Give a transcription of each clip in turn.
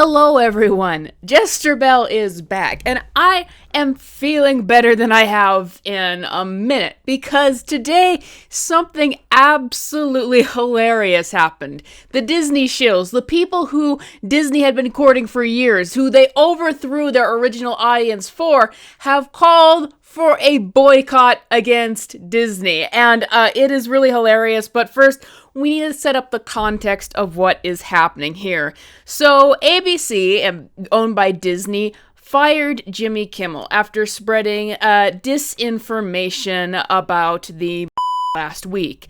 Hello everyone, Jester Bell is back, and I am feeling better than I have in a minute, because today something absolutely hilarious happened. The Disney shills, the people who Disney had been courting for years, who they overthrew their original audience for, have called for a boycott against Disney, and it is really hilarious. But first, we need to set up the context of what is happening here. So ABC, owned by Disney, fired Jimmy Kimmel after spreading disinformation about the last week.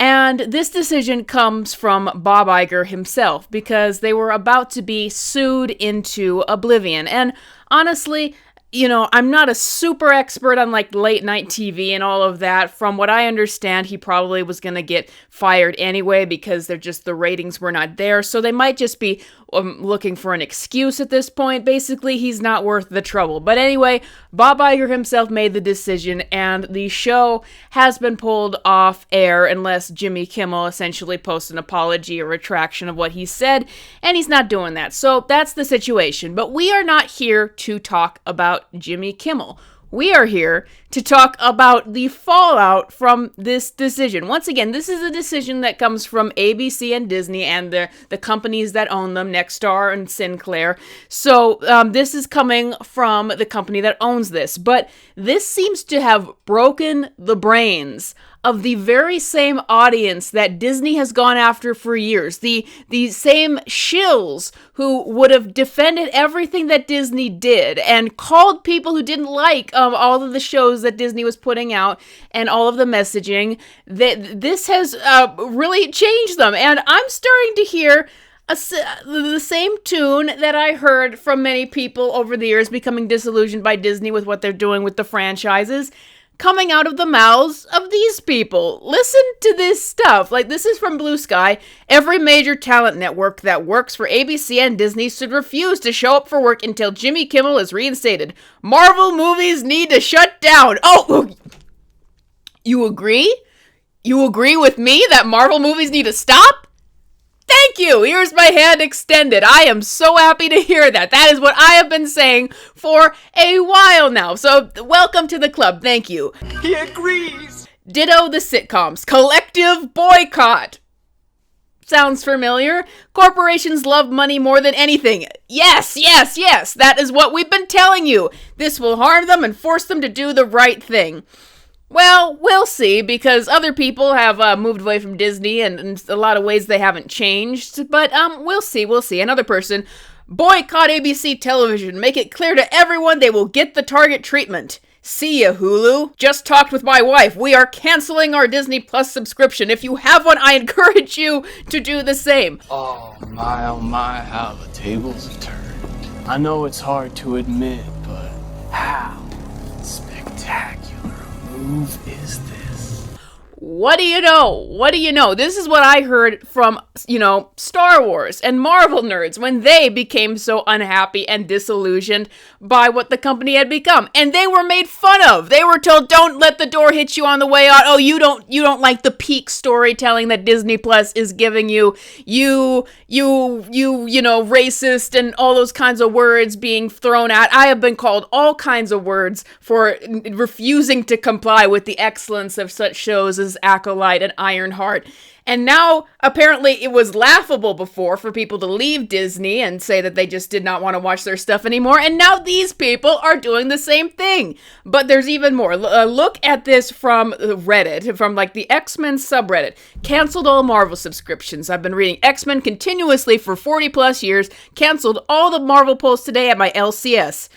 And this decision comes from Bob Iger himself, because they were about to be sued into oblivion. And honestly, you know, I'm not a super expert on like late night TV and all of that. From what I understand, he probably was going to get fired anyway because the ratings were not there. So they might just be looking for an excuse at this point. Basically, he's not worth the trouble. But anyway, Bob Iger himself made the decision, and the show has been pulled off air unless Jimmy Kimmel essentially posts an apology or retraction of what he said, and he's not doing that. So that's the situation. But we are not here to talk about Jimmy Kimmel. We are here to talk about the fallout from this decision. Once again, this is a decision that comes from ABC and Disney and the companies that own them, Nexstar and Sinclair. So this is coming from the company that owns this. But this seems to have broken the brains of the very same audience that Disney has gone after for years. The same shills who would have defended everything that Disney did and called people who didn't like all of the shows that Disney was putting out and all of the messaging. This has really changed them. And I'm starting to hear the same tune that I heard from many people over the years becoming disillusioned by Disney with what they're doing with the franchises, coming out of the mouths of these people. Listen to this stuff. Like, this is from Blue Sky. Every major talent network that works for ABC and Disney should refuse to show up for work until Jimmy Kimmel is reinstated. Marvel movies need to shut down. Oh, you agree? You agree with me that Marvel movies need to stop? Thank you! Here's my hand extended. I am so happy to hear that. That is what I have been saying for a while now. So, welcome to the club. Thank you. He agrees! Ditto the sitcoms. Collective boycott. Sounds familiar? Corporations love money more than anything. Yes, yes, yes. That is what we've been telling you. This will harm them and force them to do the right thing. Well, we'll see, because other people have moved away from Disney, and in a lot of ways they haven't changed, but we'll see. Another person: boycott ABC television. Make it clear to everyone they will get the Target treatment. See ya, Hulu. Just talked with my wife. We are canceling our Disney Plus subscription. If you have one, I encourage you to do the same. Oh my, how the tables have turned. I know it's hard to admit, but how spectacular move is this? What do you know? What do you know? This is what I heard from, Star Wars and Marvel nerds when they became so unhappy and disillusioned by what the company had become. And they were made fun of. They were told, don't let the door hit you on the way out. Oh, you don't like the peak storytelling that Disney Plus is giving you. You racist, and all those kinds of words being thrown at. I have been called all kinds of words for refusing to comply with the excellence of such shows as Acolyte and Ironheart. And now, apparently, it was laughable before for people to leave Disney and say that they just did not want to watch their stuff anymore. And now these people are doing the same thing. But there's even more. Look at this from Reddit, from like the X-Men subreddit. Canceled all Marvel subscriptions. I've been reading X-Men continuously for 40 plus years. Canceled all the Marvel posts today at my LCS.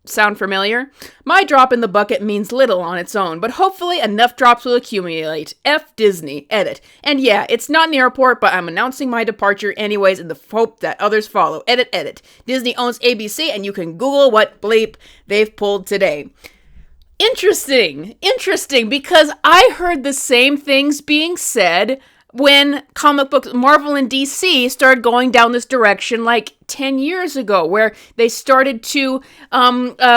Sound familiar? My drop in the bucket means little on its own, but hopefully enough drops will accumulate. F Disney. Edit. And yeah, it's not an airport, but I'm announcing my departure anyways in the hope that others follow. Edit. Disney owns ABC, and you can Google what bleep they've pulled today. Interesting, because I heard the same things being said when comic books, Marvel and DC started going down this direction like 10 years ago, where they started to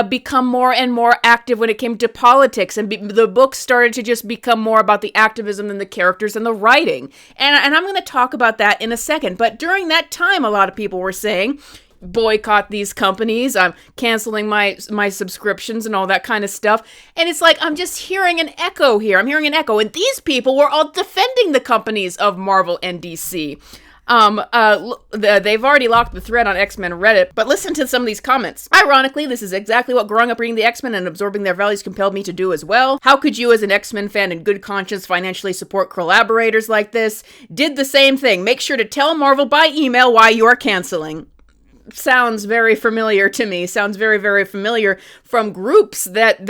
become more and more active when it came to politics, and the books started to just become more about the activism than the characters and the writing. And I'm going to talk about that in a second. But during that time, a lot of people were saying, boycott these companies. I'm canceling my subscriptions and all that kind of stuff. And it's like, I'm just hearing an echo here. I'm hearing an echo. And these people were all defending the companies of Marvel and DC. They've already locked the thread on X-Men Reddit, but listen to some of these comments. Ironically, this is exactly what growing up reading the X-Men and absorbing their values compelled me to do as well. How could you, as an X-Men fan in good conscience, financially support collaborators like this? Did the same thing. Make sure to tell Marvel by email why you are canceling. Sounds very familiar to me. Sounds very, very familiar from groups that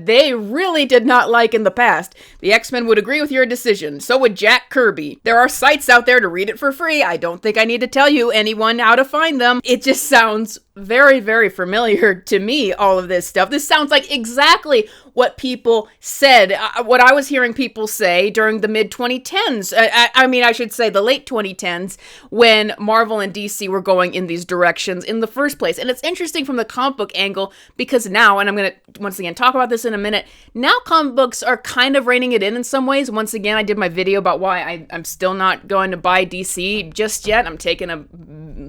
they really did not like in the past. The X-Men would agree with your decision. So would Jack Kirby. There are sites out there to read it for free. I don't think I need to tell you anyone how to find them. It just sounds very, very familiar to me, all of this stuff. This sounds like exactly what people said, what I was hearing people say during the mid-2010s. I should say the late 2010s, when Marvel and DC were going in these directions in the first place. And it's interesting from the comic book angle, because now, and I'm going to, once again, talk about this in a minute, now comic books are kind of reining it in some ways. Once again, I did my video about why I'm still not going to buy DC just yet. I'm taking a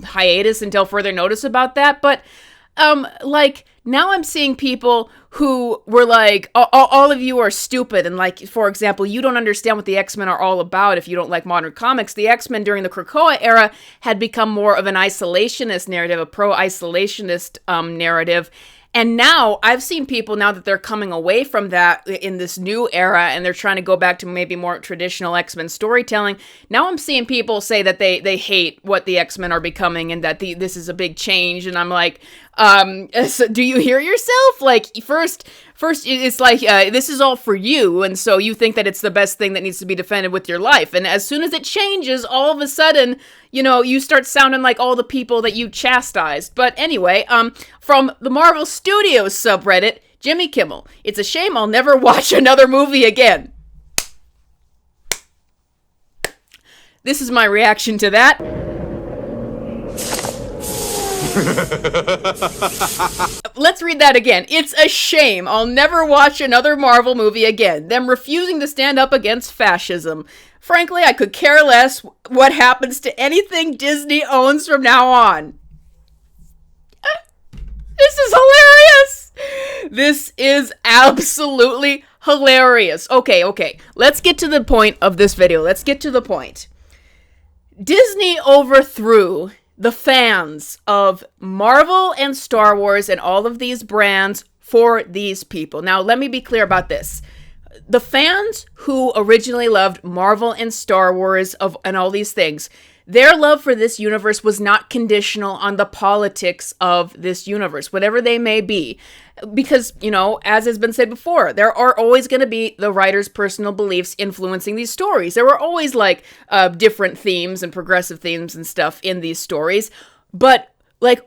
hiatus until further notice about that. But, now I'm seeing people who were like, all of you are stupid. And like, for example, you don't understand what the X-Men are all about if you don't like modern comics. The X-Men during the Krakoa era had become more of an isolationist narrative, a pro-isolationist narrative. And now I've seen people, now that they're coming away from that in this new era and they're trying to go back to maybe more traditional X-Men storytelling. Now I'm seeing people say that they hate what the X-Men are becoming and that this is a big change. And I'm like, so do you hear yourself? Like, first it's like, this is all for you. And so you think that it's the best thing that needs to be defended with your life. And as soon as it changes, all of a sudden, you start sounding like all the people that you chastised. But anyway, from the Marvel Studios subreddit, Jimmy Kimmel. It's a shame I'll never watch another movie again. This is my reaction to that. Let's read that again. It's a shame I'll never watch another Marvel movie again. Them refusing to stand up against fascism. Frankly, I could care less what happens to anything Disney owns from now on. This is hilarious. This is absolutely hilarious. Okay. Let's get to the point of this video. Let's get to the point. Disney overthrew the fans of Marvel and Star Wars and all of these brands for these people. Now, let me be clear about this. The fans who originally loved Marvel and Star Wars and all these things, their love for this universe was not conditional on the politics of this universe, whatever they may be. Because, as has been said before, there are always going to be the writer's personal beliefs influencing these stories. There were always different themes and progressive themes and stuff in these stories. But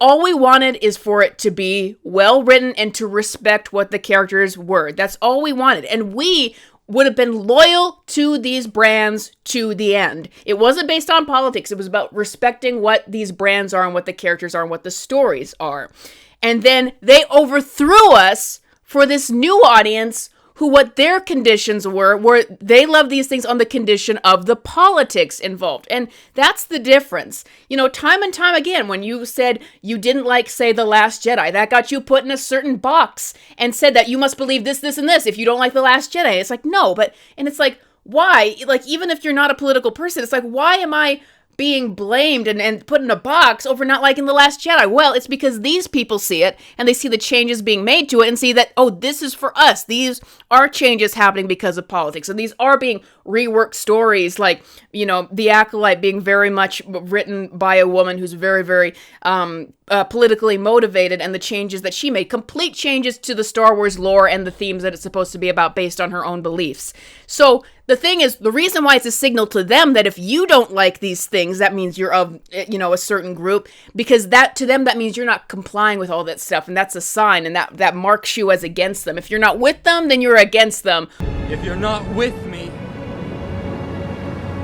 all we wanted is for it to be well written and to respect what the characters were. That's all we wanted. And we would have been loyal to these brands to the end. It wasn't based on politics. It was about respecting what these brands are and what the characters are and what the stories are. And then they overthrew us for this new audience who what their conditions were they love these things on the condition of the politics involved. And that's the difference. Time and time again, when you said you didn't like, say, The Last Jedi, that got you put in a certain box and said that you must believe this, and this if you don't like The Last Jedi. It's like, no, and it's like, why? Even if you're not a political person, it's like, why am I being blamed and put in a box over not liking The Last Jedi? Well, it's because these people see it and they see the changes being made to it and see that, oh, this is for us. These are changes happening because of politics. And these are being reworked stories, The Acolyte being very much written by a woman who's very, very politically motivated, and the changes that she made, complete changes to the Star Wars lore and the themes that it's supposed to be about based on her own beliefs. So the thing is, the reason why it's a signal to them that if you don't like these things, that means you're of, a certain group, because that to them, that means you're not complying with all that stuff. And that's a sign, and that marks you as against them. If you're not with them, then you're against them. If you're not with me,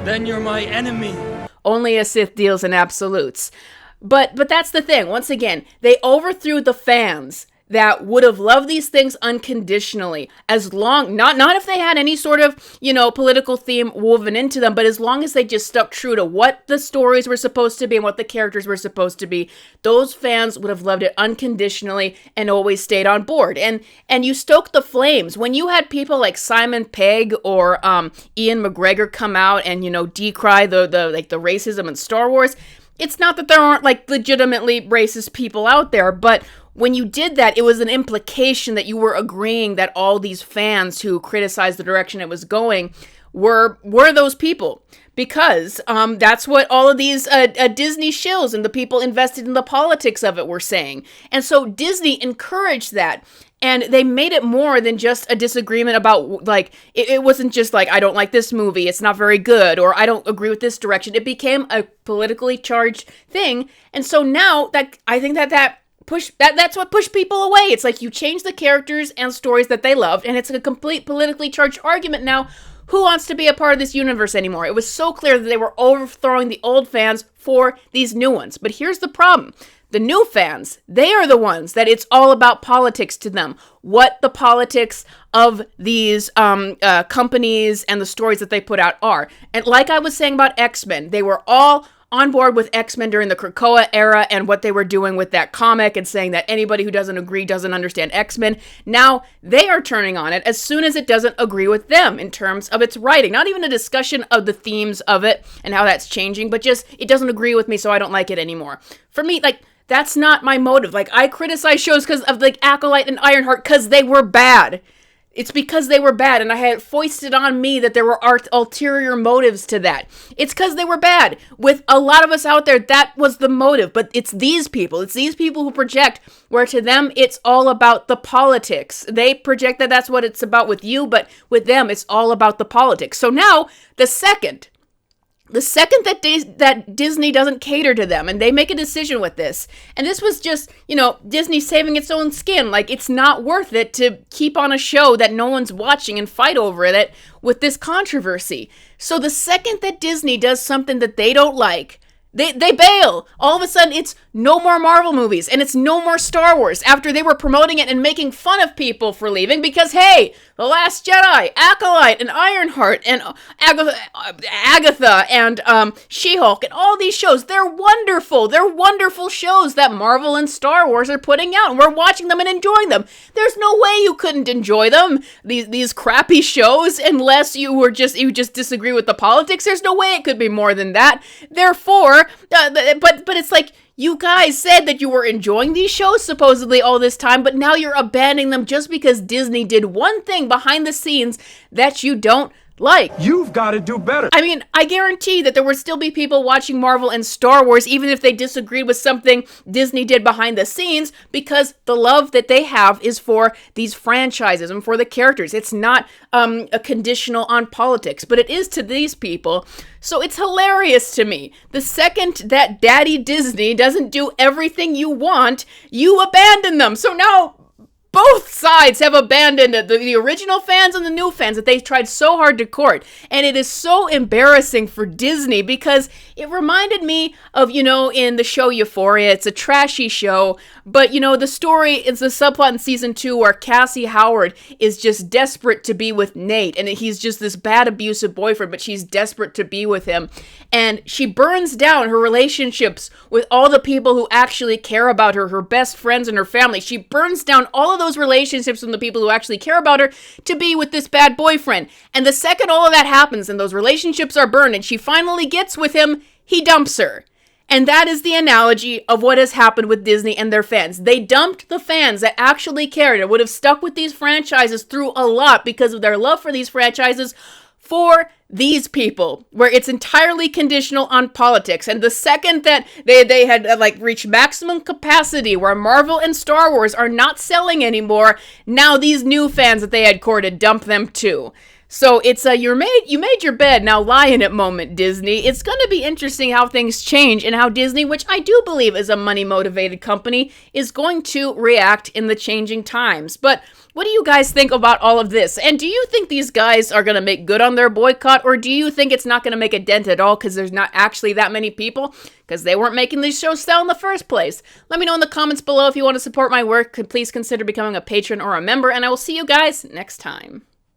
then you're my enemy. Only a Sith deals in absolutes. But that's the thing. Once again, they overthrew the fans. that would have loved these things unconditionally, as long, not if they had any sort of, political theme woven into them, but as long as they just stuck true to what the stories were supposed to be and what the characters were supposed to be, those fans would have loved it unconditionally and always stayed on board. And you stoked the flames. When you had people like Simon Pegg or Ian McGregor come out and, decry the racism in Star Wars, it's not that there aren't like legitimately racist people out there, but when you did that, it was an implication that you were agreeing that all these fans who criticized the direction it was going were those people. Because that's what all of these Disney shills and the people invested in the politics of it were saying. And so Disney encouraged that. And they made it more than just a disagreement about, like, it wasn't just like, I don't like this movie, it's not very good, or I don't agree with this direction. It became a politically charged thing. And so now, I think that's what pushed people away. It's like you change the characters and stories that they loved, and it's a complete politically charged argument now. Who wants to be a part of this universe anymore? It was so clear that they were overthrowing the old fans for these new ones. But here's the problem. The new fans, they are the ones that it's all about politics to them. What the politics of these companies and the stories that they put out are. And like I was saying about X-Men, they were all on board with X-Men during the Krakoa era and what they were doing with that comic and saying that anybody who doesn't agree doesn't understand X-Men. Now they are turning on it as soon as it doesn't agree with them in terms of its writing. Not even a discussion of the themes of it and how that's changing, but just it doesn't agree with me, so I don't like it anymore. For me, like, that's not my motive. Like, I criticize shows because of, like, Acolyte and Ironheart because they were bad. It's because they were bad, and I had it foisted on me that there were ulterior motives to that. It's because they were bad. With a lot of us out there, that was the motive, but it's these people. It's these people who project, where to them, it's all about the politics. They project that that's what it's about with you, but with them, it's all about the politics. So now, the second that Disney doesn't cater to them and they make a decision with this, and this was just, Disney saving its own skin, like it's not worth it to keep on a show that no one's watching and fight over it with this controversy. So the second that Disney does something that they don't like, They bail. All of a sudden, it's no more Marvel movies, and it's no more Star Wars, after they were promoting it and making fun of people for leaving, because, hey, The Last Jedi, Acolyte, and Ironheart, and Agatha, and She-Hulk, and all these shows, they're wonderful. They're wonderful shows that Marvel and Star Wars are putting out, and we're watching them and enjoying them. There's no way you couldn't enjoy them, these crappy shows, unless you just disagree with the politics. There's no way it could be more than that. Therefore, but it's like, you guys said that you were enjoying these shows supposedly all this time, but now you're abandoning them just because Disney did one thing behind the scenes that you don't like. You've got to do better. I mean, I guarantee that there would still be people watching Marvel and Star Wars even if they disagreed with something Disney did behind the scenes, because the love that they have is for these franchises and for the characters. It's not a conditional on politics, but it is to these people. So it's hilarious to me. The second that Daddy Disney doesn't do everything you want, you abandon them. So now both sides have abandoned the original fans and the new fans that they tried so hard to court. And it is so embarrassing for Disney, because it reminded me of, in the show Euphoria. It's a trashy show, but, the story is the subplot in season 2 where Cassie Howard is just desperate to be with Nate. And he's just this bad, abusive boyfriend, but she's desperate to be with him. And she burns down her relationships with all the people who actually care about her best friends and her family. She burns down all of those relationships from the people who actually care about her to be with this bad boyfriend. And the second all of that happens and those relationships are burned and she finally gets with him, he dumps her. And that is the analogy of what has happened with Disney and their fans. They dumped the fans that actually cared and would have stuck with these franchises through a lot because of their love for these franchises, for these people, where it's entirely conditional on politics. And the second that they had reached maximum capacity, where Marvel and Star Wars are not selling anymore, now these new fans that they had courted dump them too. So it's you made your bed, now lie in it moment, Disney. It's going to be interesting how things change and how Disney, which I do believe is a money-motivated company, is going to react in the changing times. But What do you guys think about all of this? And do you think these guys are going to make good on their boycott, or do you think it's not going to make a dent at all because there's not actually that many people? Because they weren't making these shows sell in the first place. Let me know in the comments below if you want to support my work. Please consider becoming a patron or a member, and I will see you guys next time.